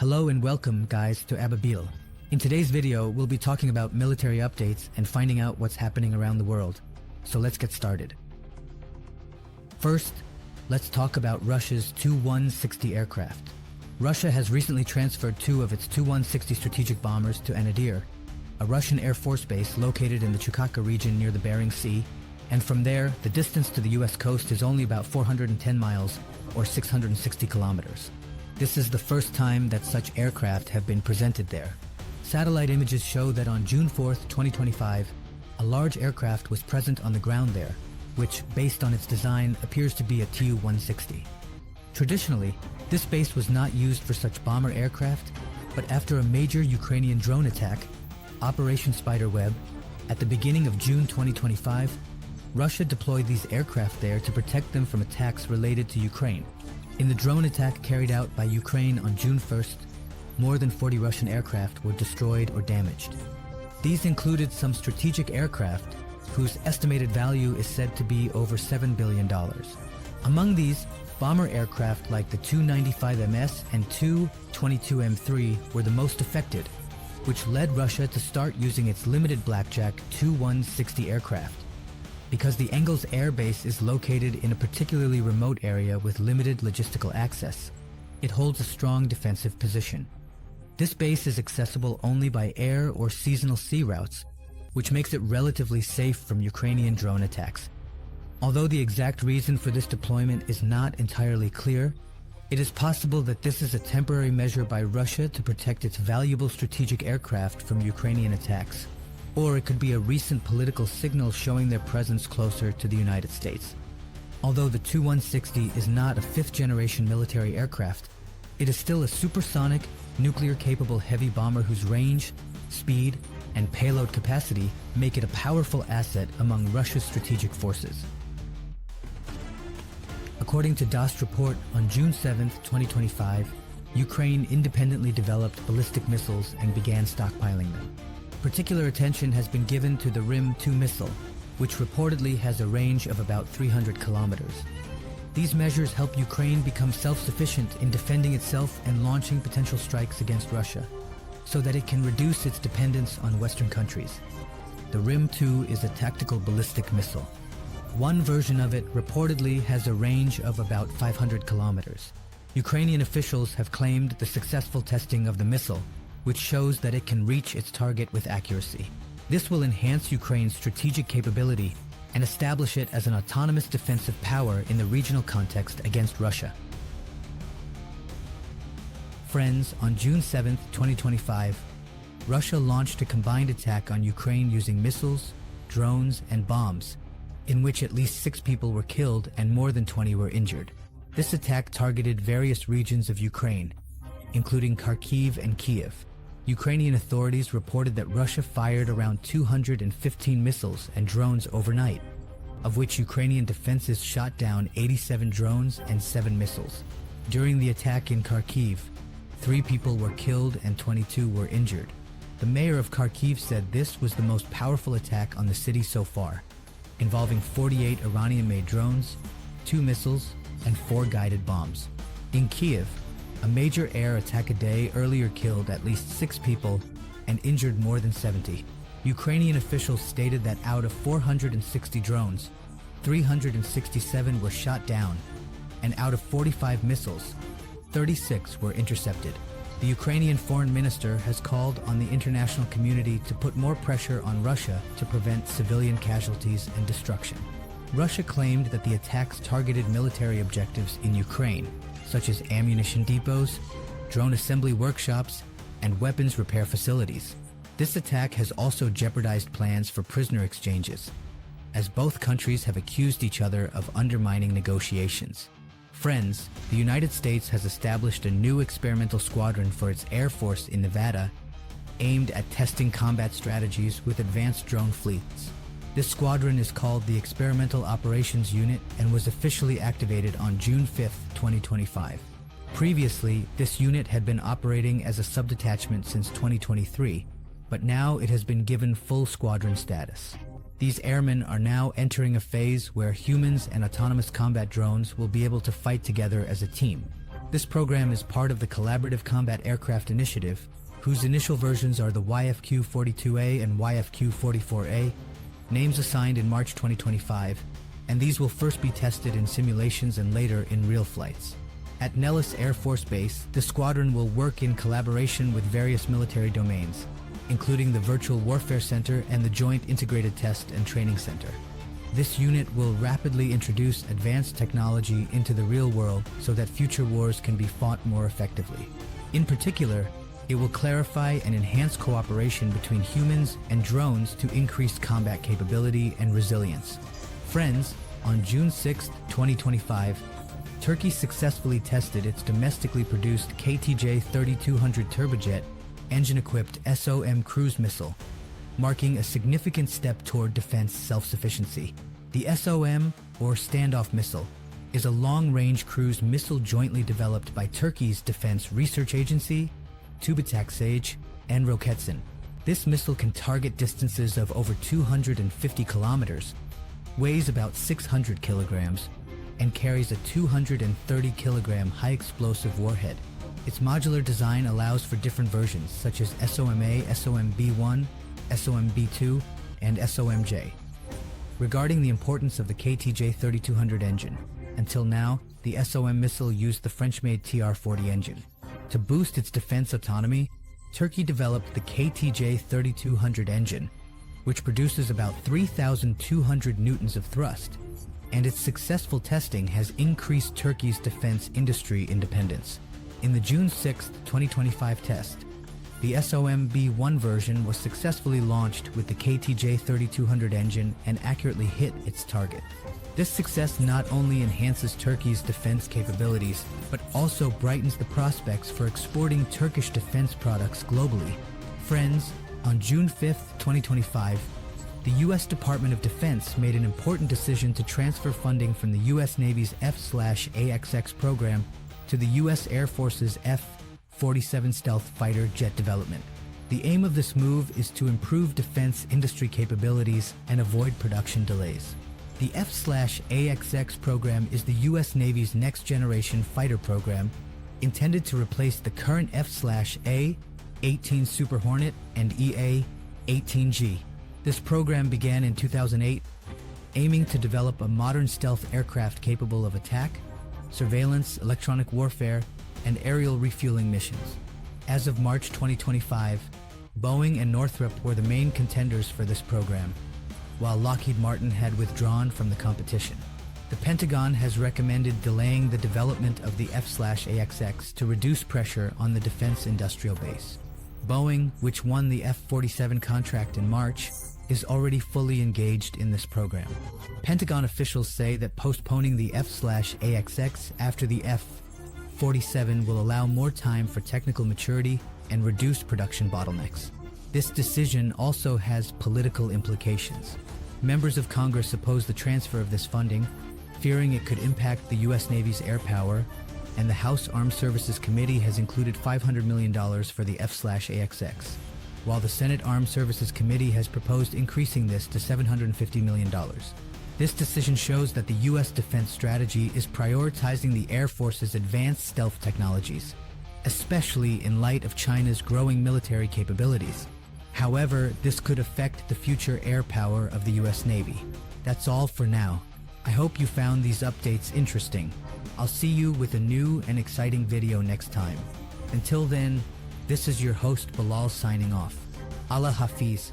Hello and welcome, guys, to Ababil. In today's video, we'll be talking about military updates and finding out what's happening around the world. So let's get started. First, let's talk about Russia's Tu-160 aircraft. Russia has recently transferred two of its Tu-160 strategic bombers to Anadyr, a Russian Air Force base located in the Chukotka region near the Bering Sea, and from there, the distance to the US coast is only about 410 miles or 660 kilometers. This is the first time that such aircraft have been presented there. Satellite images show that on June 4th, 2025, a large aircraft was present on the ground there, which, based on its design, appears to be a Tu-160. Traditionally, this base was not used for such bomber aircraft, but after a major Ukrainian drone attack, Operation Spiderweb, at the beginning of June 2025, Russia deployed these aircraft there to protect them from attacks related to Ukraine. In the drone attack carried out by Ukraine on June 1st, more than 40 Russian aircraft were destroyed or damaged. These included some strategic aircraft whose estimated value is said to be over $7 billion. Among these, bomber aircraft like the Tu-95MS and Tu-22M3 were the most affected, which led Russia to start using its limited Blackjack Tu-160 aircraft. Because the Engels Air Base is located in a particularly remote area with limited logistical access, it holds a strong defensive position. This base is accessible only by air or seasonal sea routes, which makes it relatively safe from Ukrainian drone attacks. Although the exact reason for this deployment is not entirely clear, it is possible that this is a temporary measure by Russia to protect its valuable strategic aircraft from Ukrainian attacks. Or it could be a recent political signal showing their presence closer to the United States. Although the Tu-160 is not a fifth-generation military aircraft, it is still a supersonic, nuclear-capable heavy bomber whose range, speed, and payload capacity make it a powerful asset among Russia's strategic forces. According to DOST report, on June 7, 2025, Ukraine independently developed ballistic missiles and began stockpiling them. Particular attention has been given to the RIM-2 missile, which reportedly has a range of about 300 kilometers. These measures help Ukraine become self-sufficient in defending itself and launching potential strikes against Russia, so that it can reduce its dependence on Western countries. The RIM-2 is a tactical ballistic missile. One version of it reportedly has a range of about 500 kilometers. Ukrainian officials have claimed the successful testing of the missile, which shows that it can reach its target with accuracy. This will enhance Ukraine's strategic capability and establish it as an autonomous defensive power in the regional context against Russia. Friends, on June 7, 2025, Russia launched a combined attack on Ukraine using missiles, drones, and bombs, in which at least 6 people were killed and more than 20 were injured. This attack targeted various regions of Ukraine, including Kharkiv and Kiev. Ukrainian authorities reported that Russia fired around 215 missiles and drones overnight, of which Ukrainian defenses shot down 87 drones and 7 missiles. During the attack in Kharkiv, 3 people were killed and 22 were injured. The mayor of Kharkiv said this was the most powerful attack on the city so far, involving 48 Iranian-made drones, 2 missiles, and 4 guided bombs. In Kiev, a major air attack a day earlier killed at least 6 people and injured more than 70. Ukrainian officials stated that out of 460 drones, 367 were shot down, and out of 45 missiles, 36 were intercepted. The Ukrainian foreign minister has called on the international community to put more pressure on Russia to prevent civilian casualties and destruction. Russia claimed that the attacks targeted military objectives in Ukraine, such as ammunition depots, drone assembly workshops, and weapons repair facilities. This attack has also jeopardized plans for prisoner exchanges, as both countries have accused each other of undermining negotiations. Friends, the United States has established a new experimental squadron for its Air Force in Nevada, aimed at testing combat strategies with advanced drone fleets. This squadron is called the Experimental Operations Unit and was officially activated on June 5, 2025. Previously, this unit had been operating as a subdetachment since 2023, but now it has been given full squadron status. These airmen are now entering a phase where humans and autonomous combat drones will be able to fight together as a team. This program is part of the Collaborative Combat Aircraft Initiative, whose initial versions are the YFQ-42A and YFQ-44A, names assigned in March 2025, and these will first be tested in simulations and later in real flights. At Nellis Air Force Base, the squadron will work in collaboration with various military domains, including the Virtual Warfare Center and the Joint Integrated Test and Training Center. This unit will rapidly introduce advanced technology into the real world so that future wars can be fought more effectively. In particular, it will clarify and enhance cooperation between humans and drones to increase combat capability and resilience. Friends, on June 6, 2025, Turkey successfully tested its domestically produced KTJ-3200 turbojet engine-equipped SOM cruise missile, marking a significant step toward defense self-sufficiency. The SOM, or standoff missile, is a long-range cruise missile jointly developed by Turkey's Defense Research Agency, TÜBİTAK and Roketsan. This missile can target distances of over 250 kilometers, weighs about 600 kilograms, and carries a 230 kilogram high-explosive warhead. Its modular design allows for different versions such as SOM-A, SOM-B1, SOM-B2, and SOM-J. Regarding the importance of the KTJ-3200 engine, until now, the SOM missile used the French-made TR-40 engine. To boost its defense autonomy, Turkey developed the KTJ-3200 engine, which produces about 3,200 newtons of thrust, and its successful testing has increased Turkey's defense industry independence. In the June 6, 2025 test, the SOM-B1 version was successfully launched with the KTJ-3200 engine and accurately hit its target. This success not only enhances Turkey's defense capabilities, but also brightens the prospects for exporting Turkish defense products globally. Friends, on June 5, 2025, the U.S. Department of Defense made an important decision to transfer funding from the U.S. Navy's F/AXX program to the U.S. Air Force's F-47 stealth fighter jet development. The aim of this move is to improve defense industry capabilities and avoid production delays. The F/AXX program is the U.S. Navy's next-generation fighter program intended to replace the current F/A-18 Super Hornet and EA-18G. This program began in 2008, aiming to develop a modern stealth aircraft capable of attack, surveillance, electronic warfare, and aerial refueling missions. As of March 2025, Boeing and Northrop were the main contenders for this program, while Lockheed Martin had withdrawn from the competition. The Pentagon has recommended delaying the development of the F/AXX to reduce pressure on the defense industrial base. Boeing, which won the F-47 contract in March, is already fully engaged in this program. Pentagon officials say that postponing the F/AXX after the F-47 will allow more time for technical maturity and reduce production bottlenecks. This decision also has political implications. Members of Congress oppose the transfer of this funding, fearing it could impact the U.S. Navy's air power, and the House Armed Services Committee has included $500 million for the F/AXX, while the Senate Armed Services Committee has proposed increasing this to $750 million. This decision shows that the U.S. defense strategy is prioritizing the Air Force's advanced stealth technologies, especially in light of China's growing military capabilities. However, this could affect the future air power of the U.S. Navy. That's all for now. I hope you found these updates interesting. I'll see you with a new and exciting video next time. Until then, this is your host Bilal signing off. Allah Hafiz.